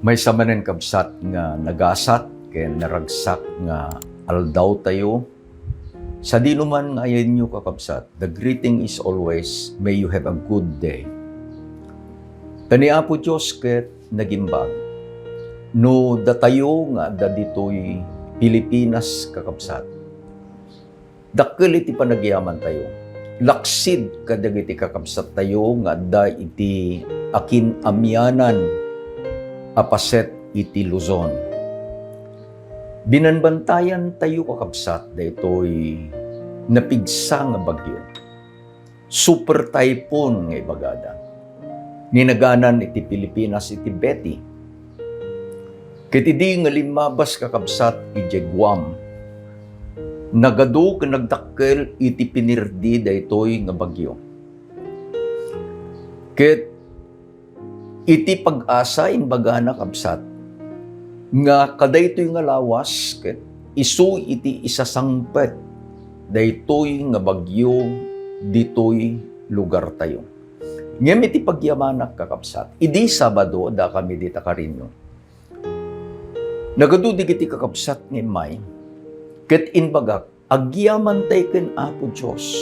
May samanen kabsat nga nagasat, kaya naragsak nga aldaw tayo. Sa di naman ngayon nyo kakabsat, the greeting is always, may you have a good day. Tania po Diyos ket nagimbag. No datayo nga da ditoy Pilipinas kakabsat. Dakkel iti panagyaman tayo. Laksid kadagiti kakabsat tayo nga da iti akin amyanan apaset iti Luzon. Binanbantayan tayo kakabsat daytoy napigsa nga bagyo. Super typhoon nga ibagada. Ninaganan iti Pilipinas iti Betty. Ket idi nga limabas kakabsat iti Guam. Nagadu ken nagdakkel iti pinirdi daytoy nga bagyo. Ket iti pag-asa imbagana kabsat nga kadaytoy nga lawas ket isu iti isasangpet daytoy nga bagyo ditoy lugar tayo. Ngem iti pagyamanak kakabsat idi Sabado da kami dita karinyo. Nagadu digiti kakabsat nga may ket inbagak agyaman tay ken Apo Dios.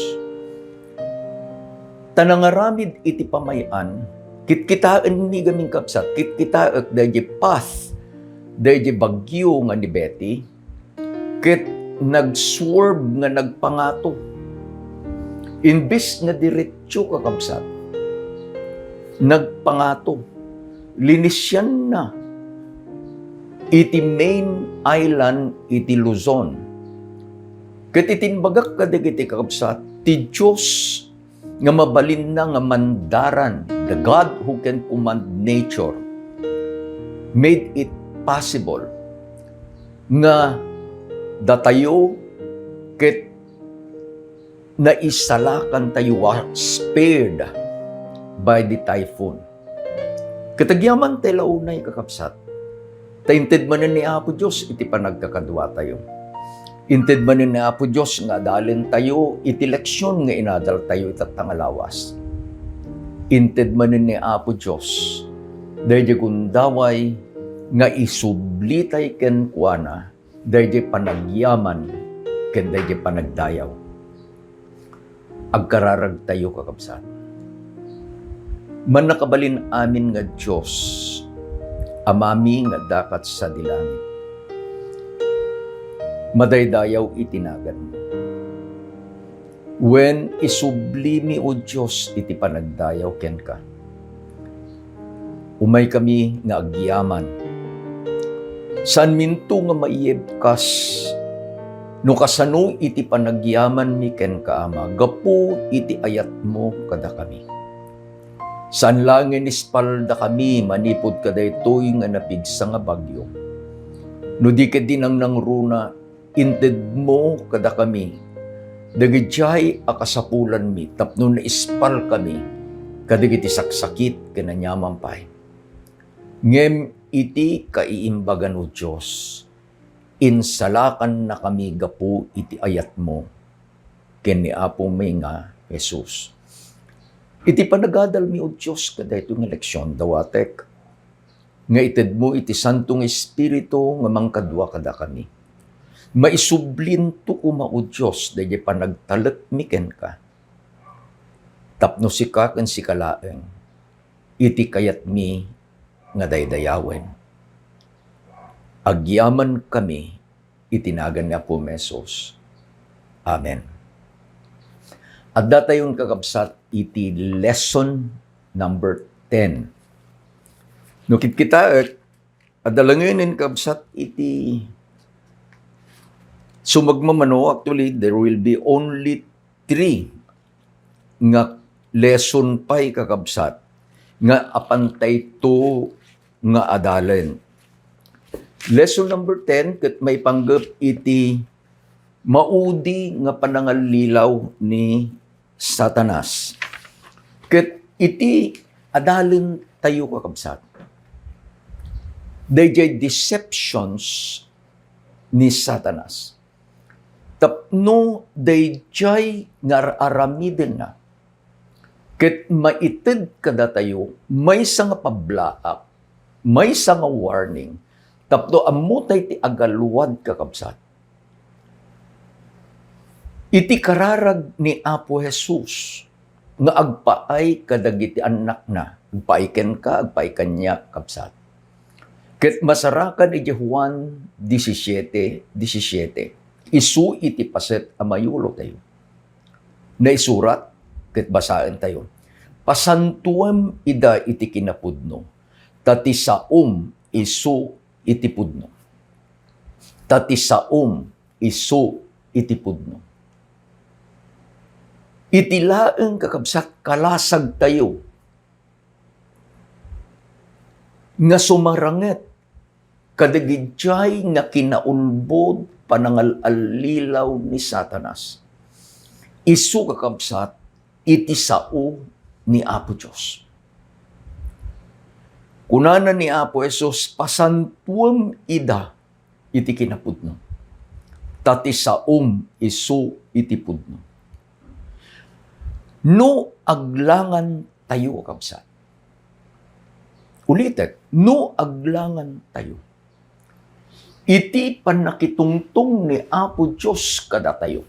Tanangaramid iti pamayan kitkitaan ni gaming kapsat, kitkitaak dahil path, dahil bagyo nga ni Betty, kit nag-swerve nga nagpangato. Imbis nga diretsyo ka kapsat, nagpangato, linisyan na iti main island iti Luzon. Kit itinbagak ka dagiti kapsat, ti Diyos nga mabalin na nga mandaran, the God who can command nature, made it possible nga datayo ket naisalakan tayo spared by the typhoon. Katagyaman tayo launay kakapsat, tainted manen ni Apo Diyos iti panagkakadwa tayo. Inted manin na Apo Diyos nga dalin tayo iti leksyon nga inadal tayo itatangalawas. Inted manin ni Apo Diyos dahil gundaway nga isublitay ken kuana dahil panagyaman ken dahil panagdayaw. Agkararag tayo kakabsat. Man nakabalin amin nga Diyos amami nga dakat sa dilangit. Madaydayaw itinagan mo. When isublimi o Diyos iti panagdayaw ken ka. Umay kami nga agyaman. San minto nga maiyebkas no kasano iti panagyaman mi ken ka ama. Gapu iti ayat mo kada kami. San langin ispalda kami manipod kadaytoy nga napigsa nga bagyo. No di ka dinang nangruna inted mo kada kami, dagijay akasapulan mi, tapno na ispal kami, kadagiti saksakit kananyaman pay. Ngem iti kaiimbagan o Diyos, insalakan na kami gapu iti ayat mo, ken ni Apo may nga Jesus. Iti panagadal mi o Diyos kada ito nga leksyon, dawatek, nga ited mo iti Santong Espiritu nga mangkadwa kada kami. Maisublinto o Diyos dahil panagtalat miken ka. Tapno si ka ken si kalaeng, iti kayat mi nga daydayawen. Agyaman kami, itinagan nga po Mesos. Amen. At datayon kakabsat iti lesson number 10. Nukit kita adalangin kabsat iti sumagmamano, actually, there will be only 3 nga lesson pa'y kakabsat nga apantay to nga adalen. Lesson number 10, kat may panggap iti maudi nga panangalilaw ni Satanas. Kat iti adalen tayo kakabsat. Dayjay deceptions ni Satanas. Tapno dayjay nga aramiden na. Ket maited kada tayo, may nga pablaak may nga warning, tapno amutay ti agaluwad kakabsat. Iti kararag ni Apo Jesus, nga agpaay kadagiti anak na, agpaiken ka, agpaikan niya, kabsat. Ket masarakan iti Juan 17:17, isu iti paset amayulo tayo. Naisurat, ket basaan tayo. Pasantuam ida iti kinapudno, tati saom isu iti pudno. Tati saom isu iti pudno. Iti laeng kakabsat kalasag tayo nga sumaranget kadagidjay nga kinaunbod panangal-alilaw ni Satanas. Isu kakabsat iti sao ni Apo Diyos. Kunana ni Apo Jesus, pasantuam ida iti kinapudno. Tati saom isu iti pudno. No aglangan tayo kakabsat. Ulitet, no aglangan tayo. Iti panakitungtong ni Apo Diyos kada tayo.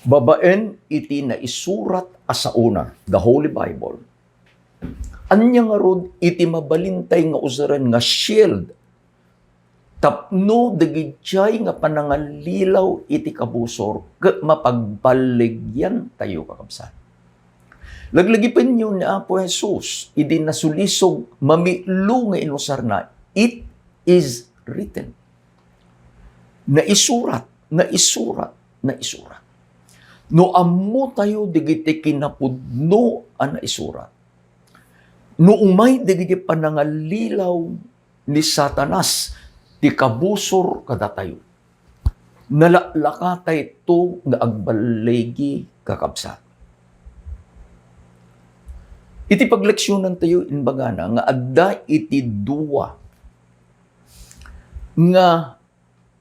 Babaen iti na isurat asauna, the Holy Bible. Anya nga rod iti mabalintay nga usaran nga shield. Tapno dagidjay nga panangalilaw iti kabusor, ket mapagbaligyan tayo kakabsat. Laglagipan niyo ni Apo Jesus, idi nasulisog, mamilo nga inusar na, it is written. Naisurat. No ammo tayo digiti kinapudno ang naisurat. No umay digiti panangalilaw ni Satanas, ti kabusor kada tayo. Nalaklaka tayo nga agbalegi kakabsat. Iti pagleksyonan tayo inbagana nga adda iti duwa nga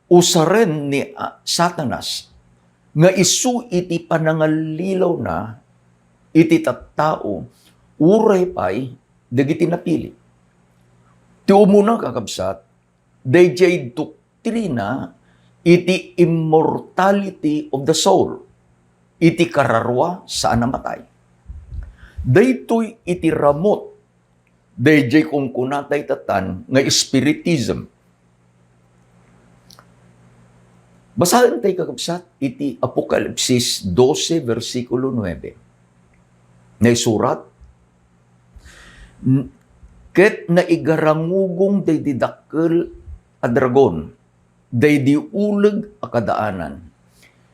usaren ni Satanas nga isu iti panangalilaw na iti tattao uray pay dagiti napili. Ti umuna kakabsat, dayjay doktrina iti immortality of the soul, iti kararwa saan namatay. Daytoy iti ramot, dayjay kung kunatay tatan nga spiritism. Basahin tayo kakabsat, iti Apokalipsis 12, versikulo 9. Naisurat, ket naigarangugong day didakkel a dragon, day diuleg a kadaanan,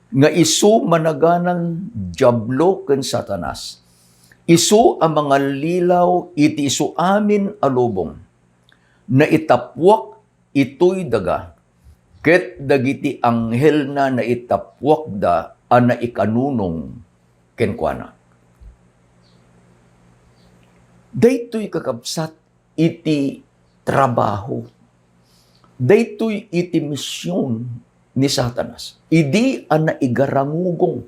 nga isu managanan Diablo ken Satanas. Isu ang mga lilaw, iti isu amin alubong, na itapwak ito'y daga, ket dagiti anghel na itapwak da, ana ikanunong kenkwana. Daytoy kakabsat iti trabaho. Daytoy iti misyon ni Satanas. Idi ana igarangugong.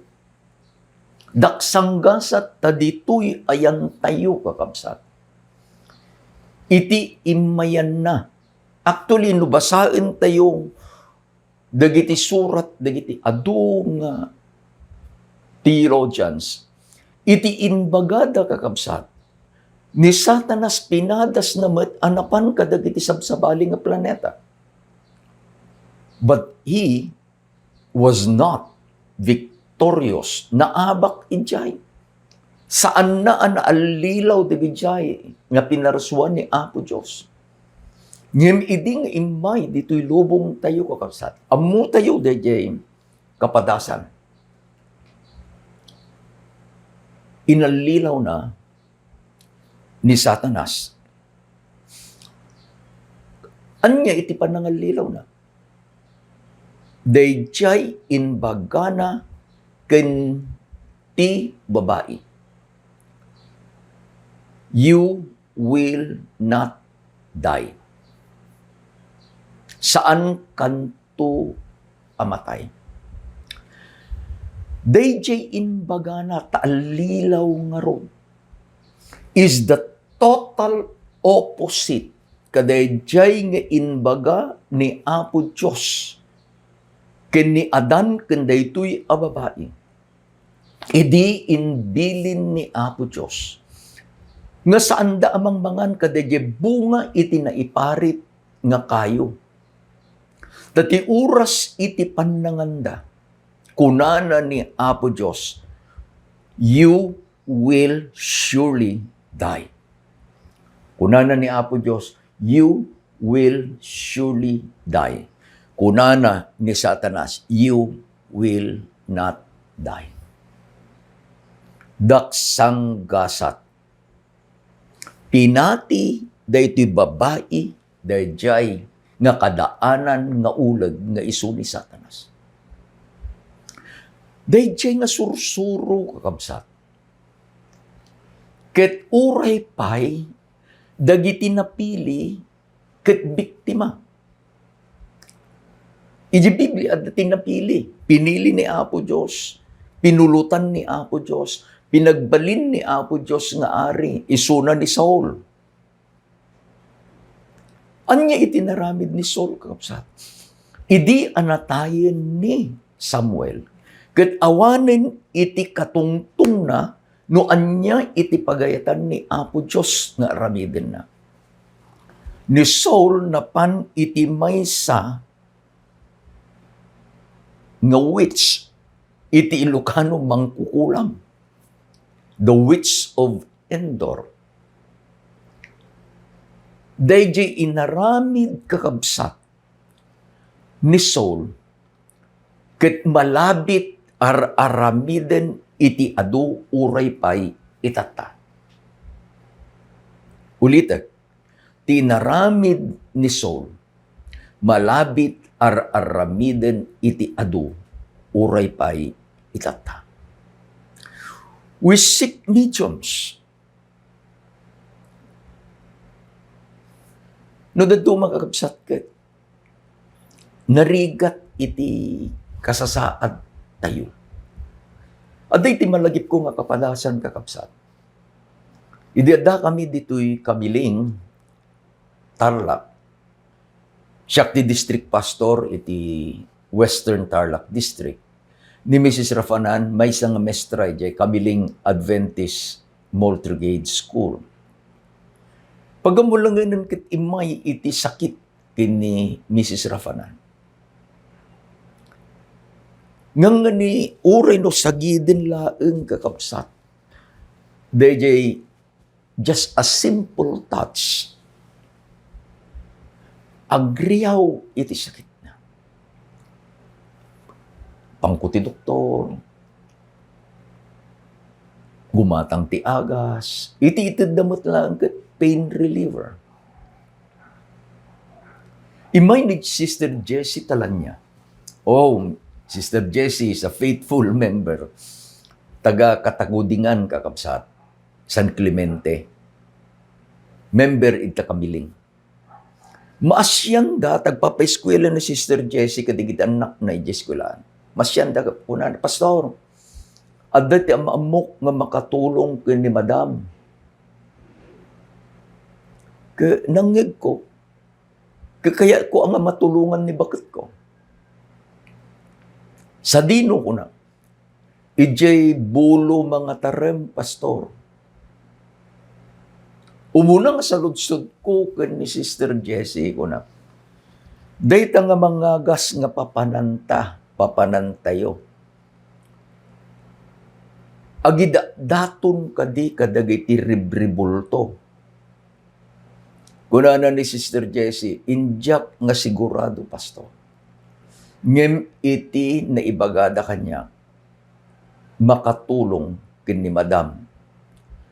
Daksanggasat taditoy ayan tayo kakabsat. Iti imayan na. Actually, nubasain tayo dagiti surat, dagiti adung theologians. Iti inbagada kakabsat. Ni Satanas pinadas na met anapan kadagiti sabsabali nga planeta. But he was not victorious. Naabak ijay. Saan na alilaw di ijay nga pinarsuan ni Apo Diyos. Ngem iding imay dito'y lubong tayo kakabsat. Amu tayo dayjay kapadasan. Inalilaw na ni Satanas. Anya iti panangalilaw na? Dayjay inbagana ken ti babae. You will not die. Saan kanto amatay? Dayjay inbagana taalilaw nga ron is the total opposite kadayjay nga inbaga ni Apo Diyos ken ni Adan ken daytoy a babae. Idi inbilin ni Apo Diyos nga saan da amang mangan kadayjay bunga iti naiparit nga kayo. Dati oras iti pannanganda kunana ni Apo Diyos, you will surely die. Kunana ni Apo Diyos, you will surely die. Kunana ni Satanas, you will not die. Daksang gasat. Pinati daytoy babae dayjay nga kadaanan nga ulag nga isu ni Satanas. Dayjay nga sursuro kakabsat. Ket uray pay dagiti napili ket biktima. Iji Biblia dati napili, pinili ni Apo Diyos, pinulutan ni Apo Diyos, pinagbalin ni Apo Diyos nga ari, isuna ni Saul. Anya itinaramid ni Saul kakabsat. Idi anatayen ni Samuel. Ket awanen iti katungtung na no anya iti pagayatan ni Apo Diyos nga aramiden na. Ni Saul napan iti maysa nga witch iti Ilocano mangkukulam. The witch of Endor. Dayjay inaramid kakabsat ni Saul ket malabit aramiden iti adu uray pay itata. Ulitek, tinaramid ni Saul, malabit aramiden iti adu uray pay itata. We seek mediums. No dadto makakabsat ket, narigat iti kasasaad tayo. Aday ti malagip ko nga kapadasan kakabsat. Idiada kami dito'y kamiling Tarlac. Siya ti district pastor iti Western Tarlac District. Ni Mrs. Rafanan, may isang mestra jay kamiling Adventist Multigate School. Pagamulanganan ket imay iti sakit kini Mrs. Rafanan. Nga ni uray no sagiden laeng kakabsat. Dayjay just a simple touch. Agriyaw iti sakit na. Pangkuti doktor. Gumatang ti agas. Iti damot lang ket pain reliever. Imay ni Sister Jessie Talanya. Oh, Sister Jessie is a faithful member. Taga-Katagudingan kakabsat. San Clemente. Member ita kamiling. Maasyan da, tagpapaeskwela ni Sister Jessie kadigit anak na i-jeskwelahan. Maasyan da, kunan, Pastor, adat ti amok nga makatulong ni Madam. Nangig ko. Kaya ko ang matulungan ni bakit ko. Sa dino ko na, ijay bulo mga tarem, Pastor. Umuna nga sa ludsod ko ni Sister Jessie ko na, dayta nga mga gas nga papanantayo. Agida daton kadi kadagay ti ribribulto. Kunana ni Sister Jessie, injak nga sigurado, Pastor. Ngem iti na ibagada kanya, makatulong kin ni Madam.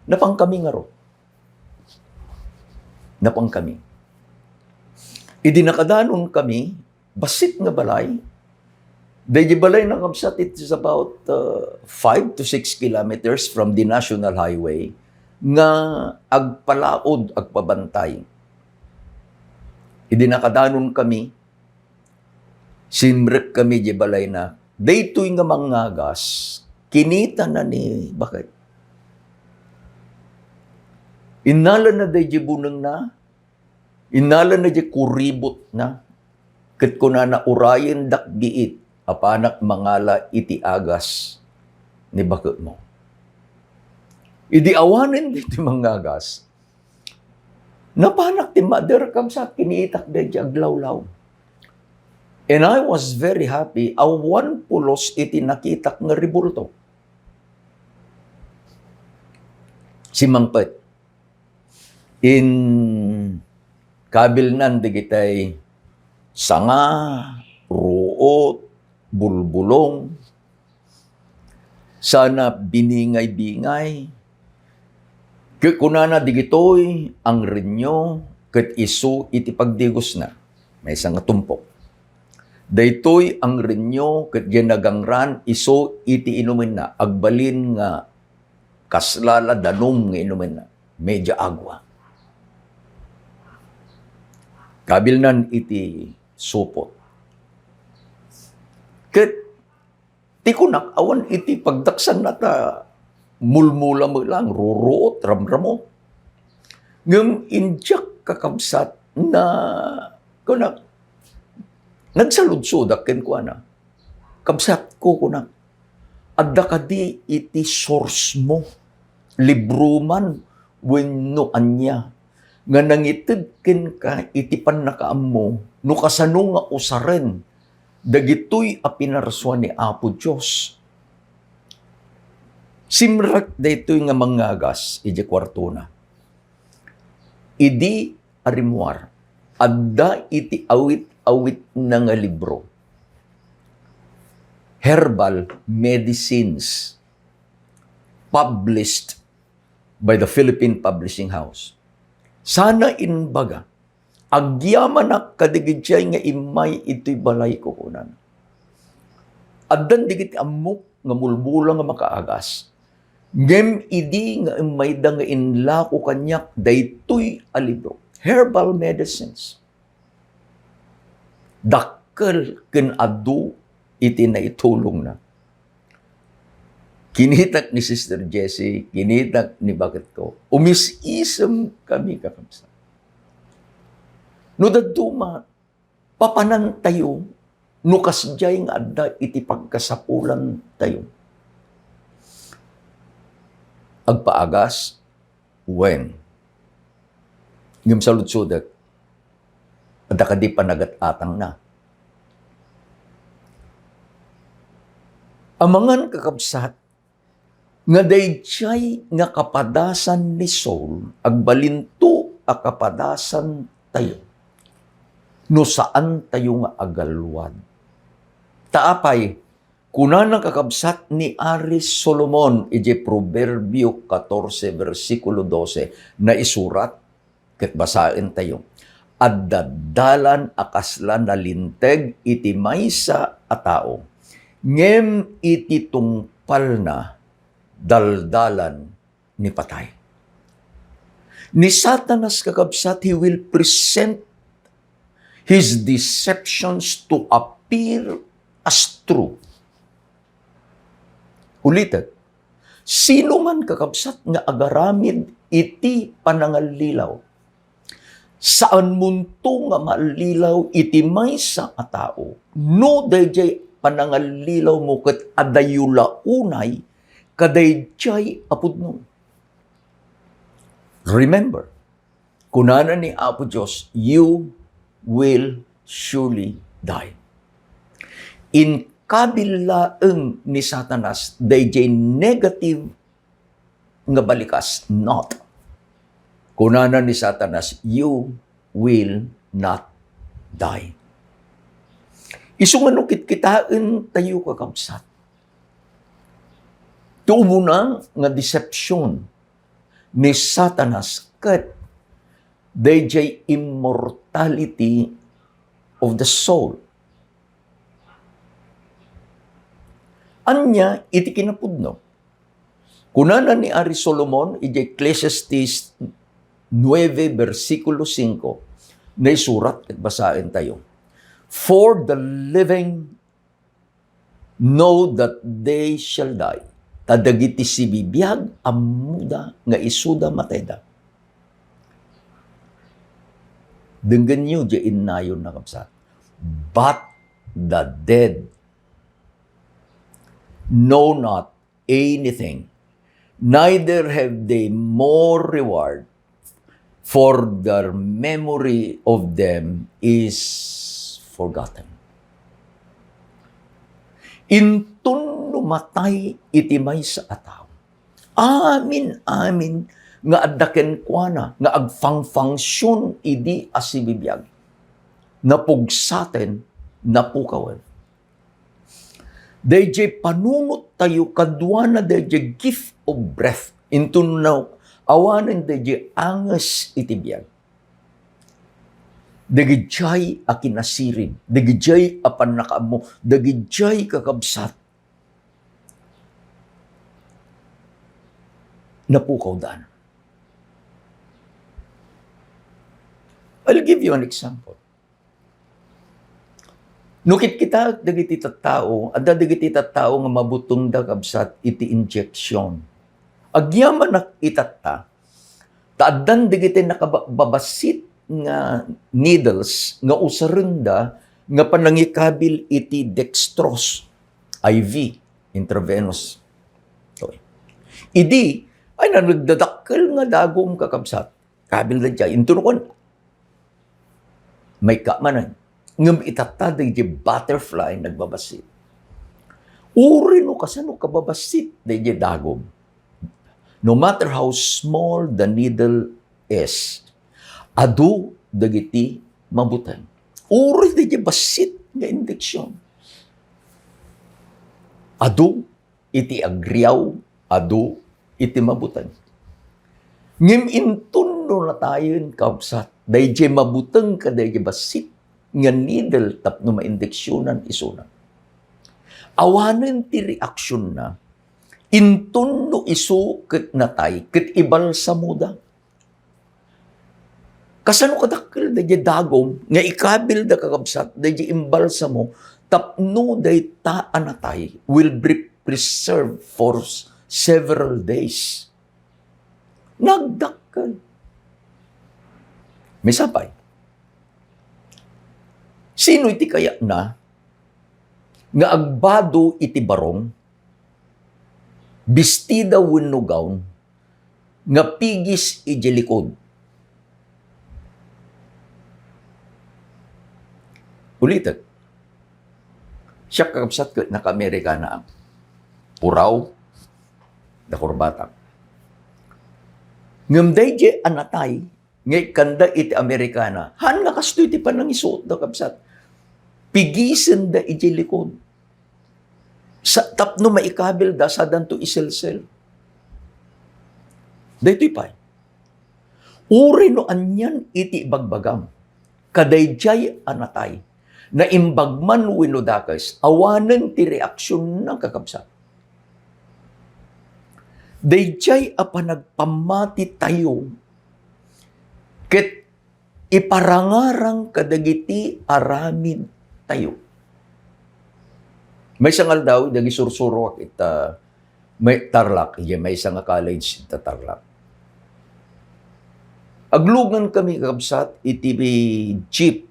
Napang kami nga ro. Napang kami. Idinakadanon kami, basit nga balay. Dahil balay na kabsat, it is about 5 to 6 kilometers from the National Highway nga agpalaod, agpabantay. Idinakadanon kami, simrek kami di balay na, daytoy nga mangagas, kinita na ni, bakit? Inala na day bunang na, Inala na di kuribot na, ket kuna na urayen dak giit, apanak mangala iti agas ni bakit mo. Idi awanin di mangagas, napanak ti mother kamsat, kiniitak di aglawlaw. And I was very happy, awan pulos iti nakitak nga ribulto. Si Mangpet, in kabilnan digitay sanga, ruot, bulbulong, sana biningay-bingay, kunana digitoy ang renyo, ket isu iti pagdigos na, may isang tumpok. Daytoy ang renyo, ket ginagangran, isu iti inumin na, agbalin nga kaslala danom nga inumin na, medya agwa. Kabilnan iti supot. Ket ti kunak awan iti pagdaksan nata mulmula mo lang, ruruot, ramramo. Ngem injak kakabsat na kunak nagsaludsudak ken kuana. Kabsat ko kunak. Adda kadi iti source mo. Libro man wenno anya. Nga nangited ken ka iti pannakaam mo. No kasano nga usaren. Dagitoy a pinarswa ni Apo Dios. Simrak daytoy nga mangagas iti kwarto na. Idi arimuar. Adda iti awit na nga libro. Herbal Medicines published by the Philippine Publishing House. Sana inbaga, agyaman na kadigidjay nga imay ito'y balay ko kunan. Addan digit amok nga mulbula nga makaagas. Ngem idi nga imay da nga inlako kanyak daytoy a libro. Herbal Medicines. Dakkel ken adu iti na itulong na. Kinitak ni Sister Jessie, kinitak ni Bakit ko. Umis-isem kami kakamsa. No daduma, papanan tayo, no kasjay nga adda iti pagkasapulan tayo. Agpaagas, when? Ngam sa lutsudak, adda kadi panagat-atang na. Amangan kakabsat, nga dayjay nga kapadasan ni soul, agbalinto a kapadasan tayo. No saan tayo nga agalwad. Taapay, kunan kakabsat ni Aris Solomon, iti Proverbio 14, versikulo 12, na isurat, ket basain tayo. Addadalan akasla na linteg iti maysa a tao. Ngem iti tungpal na daldalan ni patay. Ni Satanas kakabsat, he will present his deceptions to appear as true. Ulitet, sino man kakabsat nga agaramid iti panangalilaw, saan munto nga malilaw iti maysa a tao, no dayjay panangalilaw mo ket adayula unay, kadayjay apudno. Remember, kunana ni Apo Diyos, you will surely die. In kabilaeng ni Satanas, dayjay negative nga balikas, not. Kunana ni Satanas, you will not die. Isunganukit kitain tayo kakabsat. Tumunang nga deception ni Satanas ket dayjay immortality of the soul. Anya iti kinapudno. Kunana ni Ari Solomon, iti Ecclesiastes 9, versikulo 5, na isurat at basahin tayo. For the living know that they shall die. Tadagiti si bibiyag amuda nga isuda mateda. Denggan nyo di inayon na kabsat. But the dead know not anything, neither have they more reward, for their memory of them is forgotten. Intun numatay iti may sa ataw. Amin nga addaken kuana nga agfang-function idi asibibiyag. Napugsaten napukawan. Dayjay panunot tayo kadwa na dayjay gift of breath. Intun na awanan dayjay angas itibiyag. Dagijay a kinasirin, dagijay a panakaamo, dagijay kakabsat. Napukaw daan. I'll give you an example. Nukit kita dagiti tattao, adda dagiti tattao nga mabutong da kabsat iti injection. Agyaman nak itatta, taaddan dagiti nakababasit nga needles nga usarenda nga panangikabil iti dextrose IV intravenous. Okay. Idi ay nagdadakkel nga dagom kakabsat. Kabil na dyan. Intunukon may kamanan. Ngam itata di butterfly nagbabasit. Uri no kasano kababasit di dagom. No matter how small the needle is, adu dagiti mabutan. Uri di basit nga injection. Adu iti agriaw, adu iti mabutan. Ngem intuno na tayon kabsat, dayjay mabutang ka dayjay basit nga needle tapno ma-injeksyonan isuna. Awanen ti reaksyon na, intuno isu ket natay, ket ibal sa muda. Kasano kadakkel dayjay dagom, nga ikabil da kakabsat, dayjay imbalsa mo, tapno day ta anatay, will be preserved for several days. Nagdakkel. May sapay. Sino iti kaya na nga agbado iti barong, bestida wenno gown, nga pigis iti likod. Ulitin. Siya kakabsat ko, naka-Amerikana ang puraw, da kurbatak. Ngam dayjay anatay, ngay kanda iti Amerikana, han nga kasto iti panang isuot da kabsat. Pigisen da iti likod. Sa tapno maikabil da sa danto iselsel. Daytoy pay. Uri no anyan iti bagbagam. Kadayjay anatay. Na imbagman wenno dakas, awanen ti reaksyon ng kakabsat. Dayjay a panagpamati tayo, ket iparangarang kadagiti aramid tayo. May sangal daw, dagi sursuro ita may Tarlac, may isang college ita Tarlac. Aglugan kami kakabsat, iti jeep,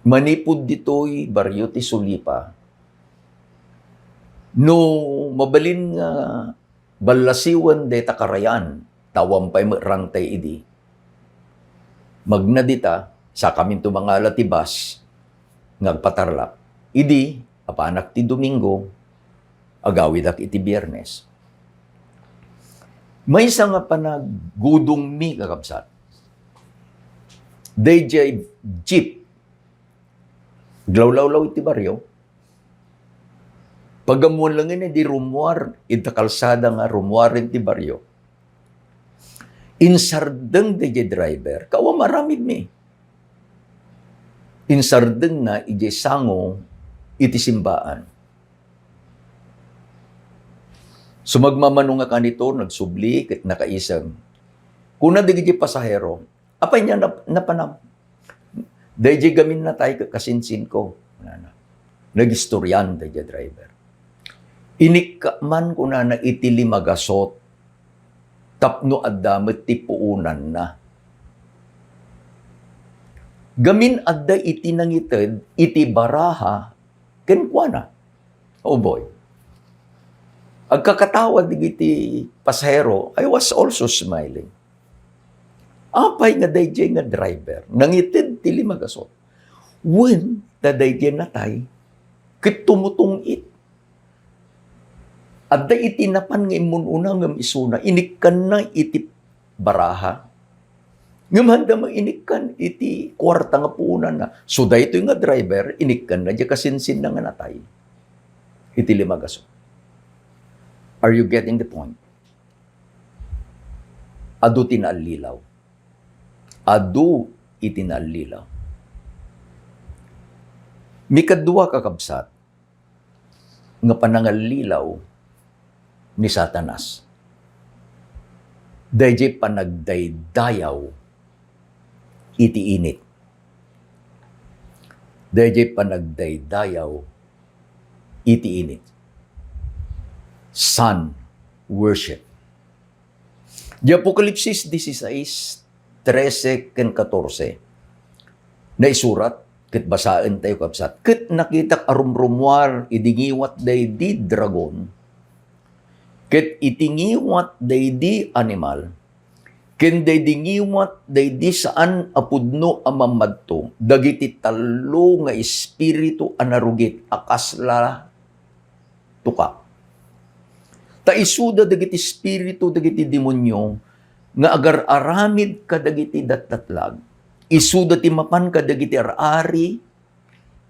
manipod ditoy baryo ti Sulipa. No mabalin nga balasiwan de takarayan, tawam pa'y rangtay idi. Magnadita, sa kami mga latibas, ngagpatarlak. Idi, apanak ti Domingo, agawidak iti Biyernes. May isa nga panagudong mi kakabsat. Dayjay jeep, glawlaw-law iti baryo. Pagamuan lang yun, di rumuar, ita kalsada nga rumuar iti baryo. Insardeng di driver, kawa maramid mi. Insardeng na iti sango iti simbaan. Sumagmamano nga kanito, nagsubli, ket nakaisang. Kuna di pasahero, apay niya napanam. Dayjay gamin na tayo kasinsin ko. Nagistoryan dayjay driver. Inikman ko na itili magasot. Tapno addamet ti puunan na. Gamin adda iti nangited, iti baraha, kenkwana. Oh boy. Agkakatawad iti pasahero, I was also smiling. Apay nga dayjay nga driver, nangited ti limagasot. When the dayjay natay, kit tumutong it. Adda iti napan nga imununa nga isuna, inikkan na iti baraha. Ngam handa mo inikkan iti kwarta nga puunan na. So dayto nga driver, inikkan na, di kasinsin na nga natay. Iti limagasot. Are you getting the point? Adu tinalilaw. Adu itinalilaw. Mikadua kakabsat, nga panangalilaw ni Satanas. Dayjay panagdaydayaw iti init. Dayjay panagdaydayaw iti init. Sun worship. Di Apokalipsis 16:13 ken 14 na isurat, ket basaan tayo kapsat, ket nakitak arumrumwar idingiwat day di dragon, ket itingiwat day di animal, ken day dingiwat day di saan apudno amamadto, dagiti talo nga espiritu anarugit akasla tuka. Ta isuda dagiti espiritu dagiti demonyo nga agar-aramid kadagiti dattatlag. Isuda ti mapan kadagiti arari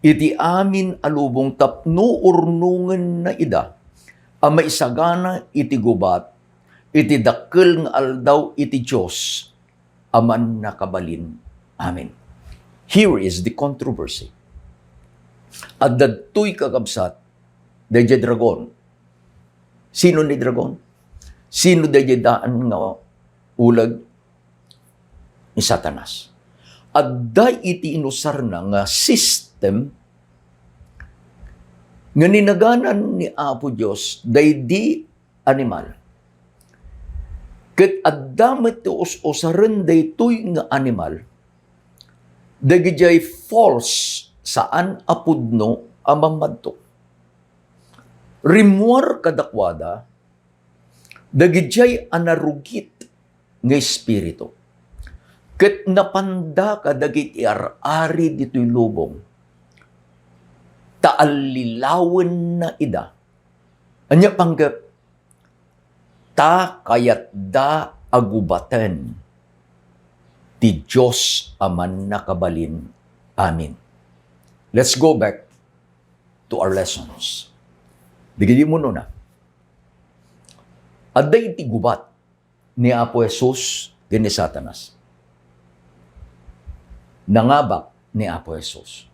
iti amin alubong tapno urnungan na ida. A maisagana iti gubat iti dakkel nga aldaw iti Dios aman nakabalin. Amen. Here is the controversy. At dadtoy kakabsat dayjay dragon. Sino ni dragon? Sino dayjay daan nga ulag ni Satanas? Adda iti inusar na nga system nga ninaganan ni Apo Dios daydi animal. Ket adda met usaren daytoy nga animal dagijay false saan apudno amamadto. Rimuar kadakwada, dagijay anarugit nga espiritu. Ket napanda kadagiti ar-ari dito'y lubong. Taalilawen na ida. Anya panggap, ta kayat da agubaten ti Diyos aman nakabalin. Amin. Let's go back to our lessons. Digidi mo na. Aday iti gubat ni Apo Jesus gani Satanas. Nangabak ni Apo Jesus.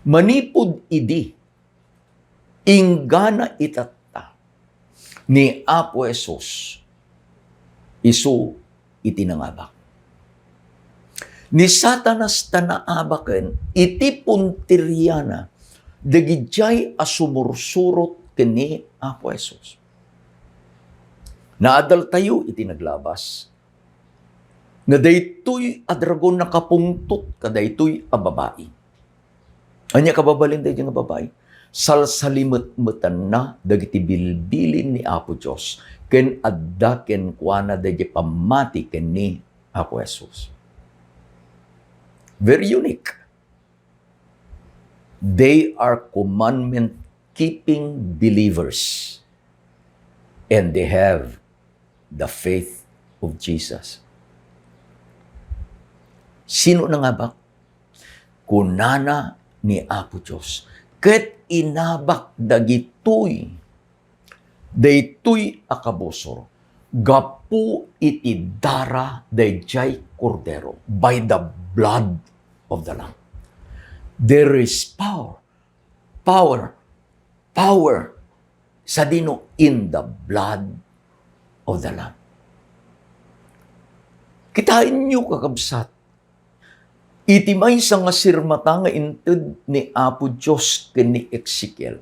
Manipod idi inggana itatta ni Apo Jesus isu iti nangabak. Ni Satanas tanaabaken iti puntiryana dagijay asumursurot kini Apo Jesus. Naadal tayo iti naglabas. Nga daytoy a dragon nakapungtot kadaytoy a babae. Anya kababalin daytoy nga babae? Salsalimet-metan na dagiti bilbilin ni Apo Dios ken adda ken kuana dayjay pamati ken ni Apo Jesus. Very unique. They are commandment-keeping believers. And they have the faith of Jesus. Sino na nga ba? Kunana ni Apo Diyos. Ket inabak dagitoy, daytoy akabusor, gapu iti dara dayjay kordero, by the blood of the Lamb. There is power sa dino in the blood of the Lamb. Kitain niyo kakabsat, iti may nga sirmata nga inted ni Apo Diyos ken ni Ezekiel.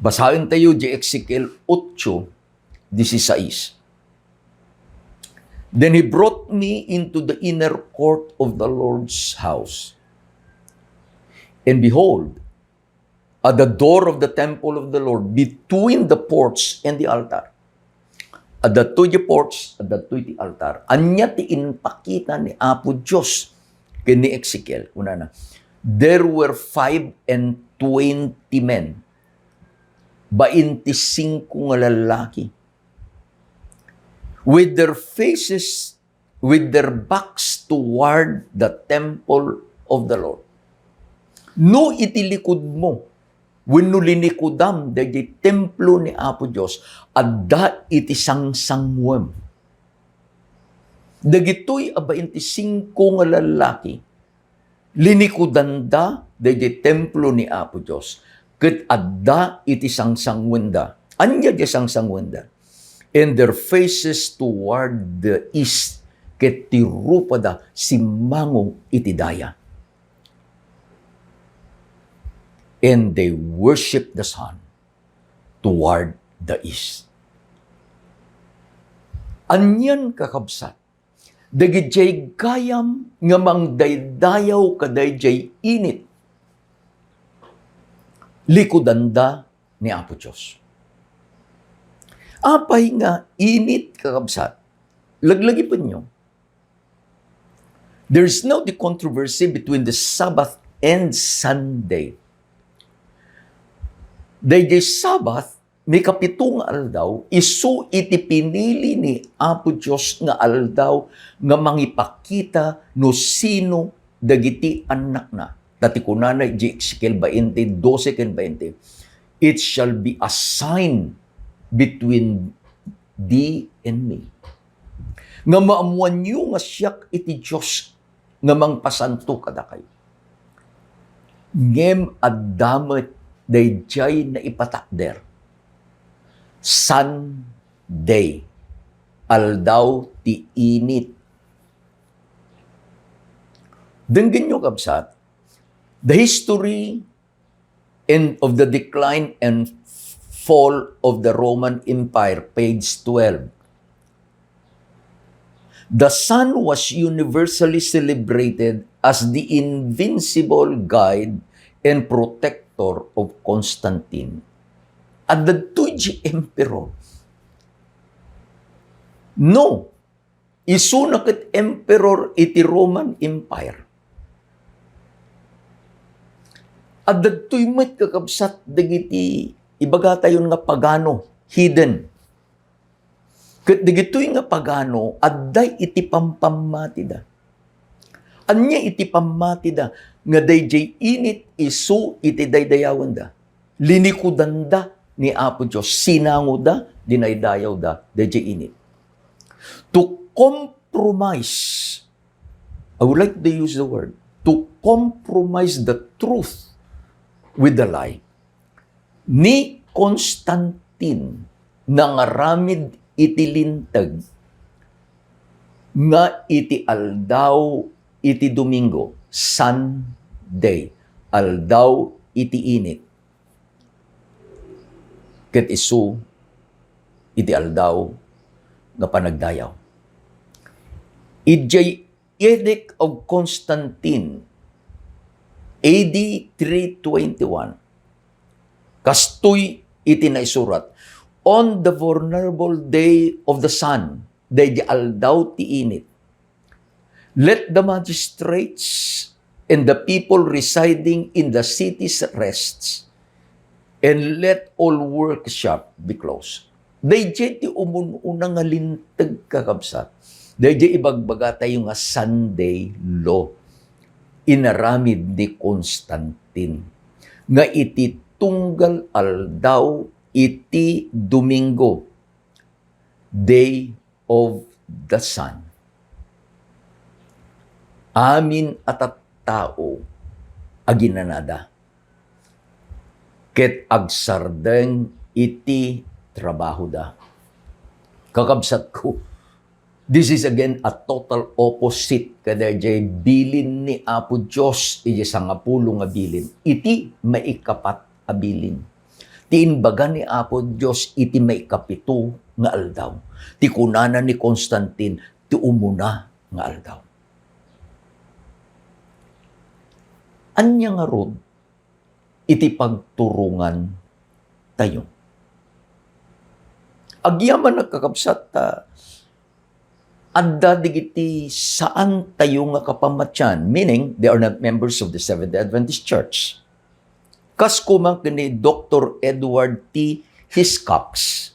Basahin tayo di Ezekiel 8:16. Then he brought me into the inner court of the Lord's house. And behold, at the door of the temple of the Lord, between the porch and the altar, at the to the porch, at the to the altar, anya ti inpakita ni Apo Diyos kini Ezekiel. Una na, there were 25 men, 25 nga lalaki, with their faces, with their backs toward the temple of the Lord. No itilikod mo, wenno linikudam dagiti templo ni Apo Dios, adda iti sangsangwem. Dagitoy 25 nga lalaki, linikudanda dagiti templo ni Apo Dios, ket adda iti sangsangwenda. Anya di sangsangwenda? And their faces toward the east, ket tirupada simango iti daya. And they worship the sun toward the east. Anyan kakabsat, dagijay gayam nga mangdaydayaw kadayjay init, likudanda ni Apo Diyos. Apay nga init kakabsat, laglagi pa nyo. There's now the controversy between the Sabbath and Sunday. Dayjay Sabbath, may kapitong aldaw, isu iti pinili ni Apo Diyos nga aldaw nga mangipakita no sino dagiti anak na. Dati ko na Ezekiel 20, 12 ken 20. It shall be a sign between thee and me. Nga maamuan nyo nga siyak iti Diyos nga mangpasanto kada kayo. Ngem addamet dayjay na ipatakder. Sunday, aldaw ti init. Denggan nyo kabsat, the history of the decline and fall of the Roman Empire, page 12. The sun was universally celebrated as the invincible guide and protector of Constantine. At the Tuji Emperor, no, isunakit Emperor iti Roman Empire. At the Tuymet kakabsat dagiti ibaga tayo nga pagano, hidden. Kat dagitoy nga pagano, adday iti pampamatida. Anya iti pamatida, nga dayjay init isu iti daydayawan da. Linikudan da ni Apo Diyos, sinango da, dinaydayaw da, dayjay init. To compromise, I would like to use the word, to compromise the truth with the lie, ni Constantine, nangaramid iti lintag, nga iti aldaw iti Domingo, Sunday, aldaw iti init. Ket isu iti aldaw nga panagdayaw. Idjay Edict of Constantine, AD 321, kastoy iti naisurat, on the vulnerable day of the sun, dayjay aldaw ti init, let the magistrates and the people residing in the cities rests, and let all workshop be closed. Dayjay ti umununang nga lintag kakabsat. Dayjay ibagbaga tayo nga Sunday law. Inaramid ni Constantine. Nga iti tunggal aldaw iti Domingo, Day of the Sun. Amin at tao aginanada. Ket agsardeng iti trabaho da. Kakabsat ko, this is again a total opposite kada jay bilin ni Apo Diyos iti sangapulo nga bilin. Iti maikapat a bilin. Tiinbaga ni Apo Diyos iti maikapito nga aldaw. Ti kunana ni Constantine, ti umuna nga aldaw. Anya nga rod, iti pagturungan tayo. Agyaman nagkakabsat adda digiti saan tayo nga kapamatyan, meaning they are not members of the Seventh-day Adventist Church. Kas kumang kini Dr. Edward T. Hiscox,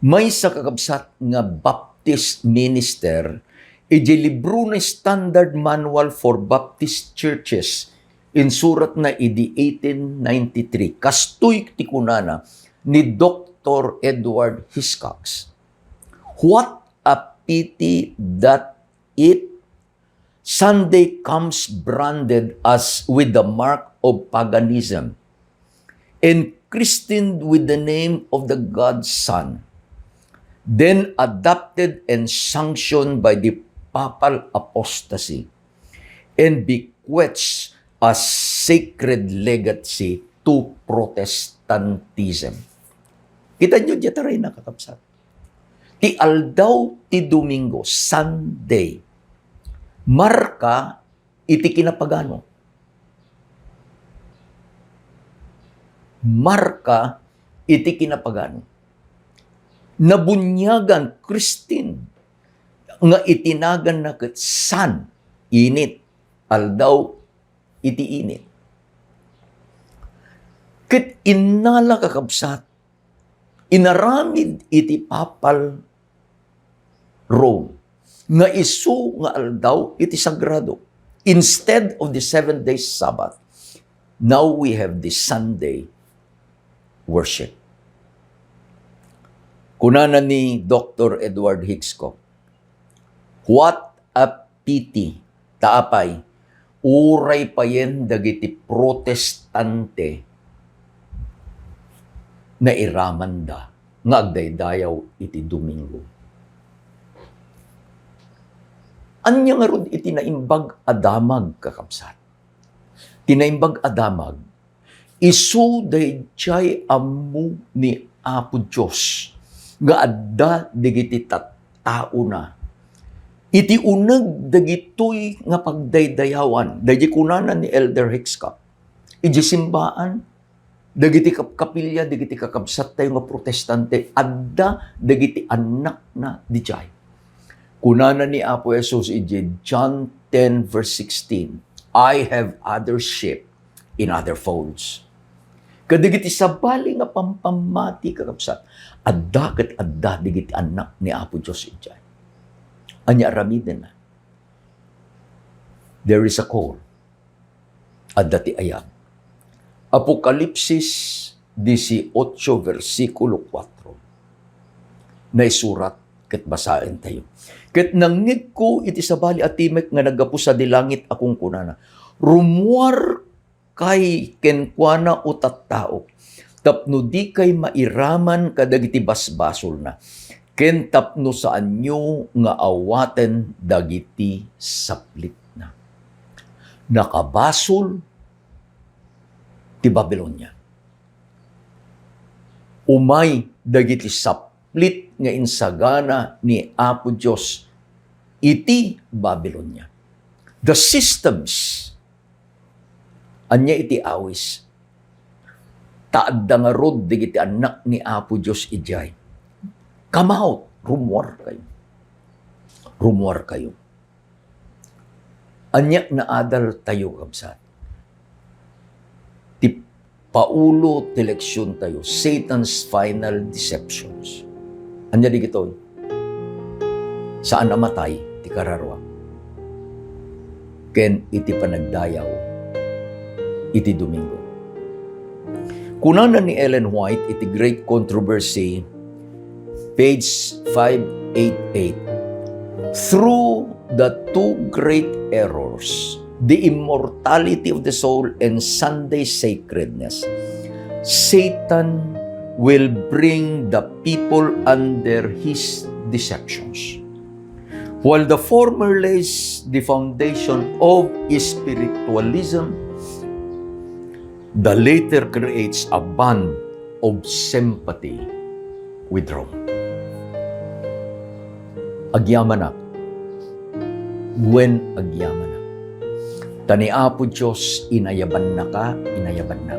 may sa kakabsat nga Baptist minister, iji libro na Standard Manual for Baptist Churches, insurat na idi 1893, kastoy ti kunana ni Dr. Edward Hiscox. What a pity that Sunday comes branded as with the mark of paganism and christened with the name of the God's Son, then adopted and sanctioned by the papal apostasy and bequeathed as sacred legacy to Protestantism. Kita nyo dito rin nakakapsat. Ti aldaw ti Domingo, Sunday, marka iti kinapagano. Marka iti kinapagano. Nabunyagan, Christine, nga itinagan na ket san, init, aldaw, iti init. Ket inala kakabsat, inaramid iti papal Rome, nga isu nga aldaw, iti sagrado. Instead of the 7-day Sabbath, now we have the Sunday worship. Kunana ni Dr. Edward Hiscox, what a pity, taapay, uray payen dagiti protestante na iramanda nga agdaydayaw iti Domingo. Anya nga rod iti naimbag adamag kakabsat. Tinaimbag adamag, isu dayjay ammo ni Apo Diyos nga adda digiti tattao na. Iti uneg dagitoy nga pagdaydayawan, dayjay kunana ni Elder Hiscox, iti simbaan, dagiti kapilya, dagiti kakabsat tayo nga protestante, adda dagiti anak na dijay. Kunana ni Apo Jesus iti John 10 verse 16, I have other sheep in other folds. Kadagiti sabali nga pampamati kakabsat, adda ket adda digiti anak ni Apo Dios ijay. Anya aramiden na. There is a call. Adda ti ayam. Apokalipsis 18 versikulo 4. Naisurat ket basaen tayo. Ket nangngeg ko iti sabali at timek nga naggapu sa dilangit akong kunana. Rumuar kay kenkwana o tattao, tapno di kay mairaman kadagiti basbasol na, ken tapno saan nyo nga awaten dagiti saplit na. Nakabasol ti Babylonia. Umay dagiti saplit nga insagana ni Apo Dios iti Babylonia. The systems anya iti awis. Taadda nga rod digiti anak ni Apo Dios ijay. Come out, rumuar kayo. Rumuar kayo. Anya na adal tayo kabsat. Ti paulo ti leksyon tayo, Satan's final deceptions. Anya di gitoy. Saan namatay ti kararwa? Ken iti panagdayaw iti Domingo. Kunana ni Ellen White, iti Great Controversy, page 588. Through the two great errors, the immortality of the soul and Sunday sacredness, Satan will bring the people under his deceptions. While the former lays the foundation of spiritualism, the later creates a bond of sympathy with Rome. agyamanak, gwen agyamanak. Tani Apo Diyos, inayaban na ka, inayaban na.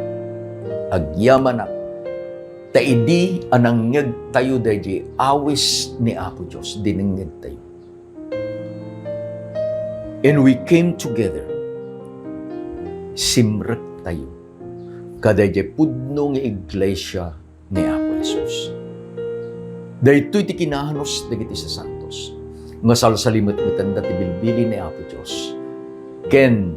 Agyamanak, taidi anangyag tayo dahi awis ni Apo Diyos, dinangyag tayo. And we came together, simrek tayo, kadayjay pudno nga iglesia ni Apo Jesus. Dahito iti kinahanos dagiti sa santos, nga salsalimot mitanda ti bilbili ni Apo Diyos, ken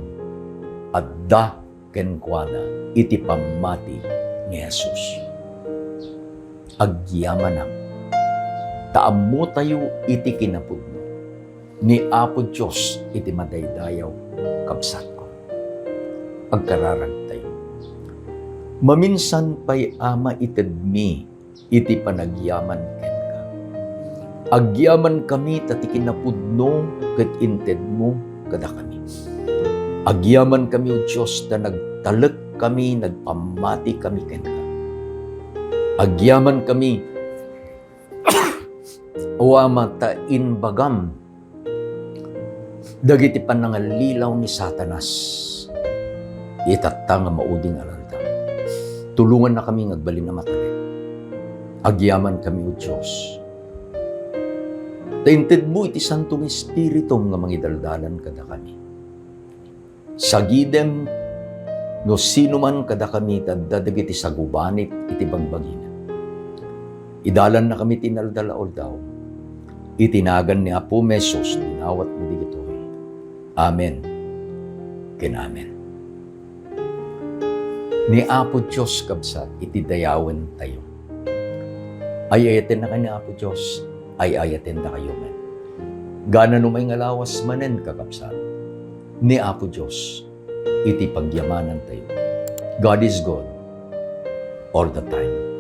adda ken kuana iti pamati ni Jesus. Agyamanak, taammo tayo iti kinapudno ni Apo Diyos iti madaydayaw kabsat ko. Agkararag tayo. Maminsan pa'y ama itedmi iti panagyaman ken ka. Agyaman kami tati kinapudno ket inted mo kada kami. Agyaman kami o Diyos na nagtalek kami, nagpamati kami ken ka. Agyaman kami o ama ta inbagam dagiti panangalilaw ni Satanas. Itatta nga mauding alalda. Tulungan na kami ngagbalin na matali. Agyaman kami o Diyos. Tainted mo iti Santong Espiritu nga mangidaldalan kada kami. Sagidem no sino man kada kami taddadag iti sagubanit iti bagbagina. Idalan na kami tinaldalaol daw. Itinagan ni Apo Mesos, dinawat mo digitoy. Amen. Ken amen. Ni Apo Diyos kabsat, iti dayawen tayo. Ayayaten na ka ni Apo Diyos, ay ayaten na kayo men. Gana numay nga lawas manen kakabsat. Ni Apo Diyos, iti pagyamanan tayo. God is good all the time.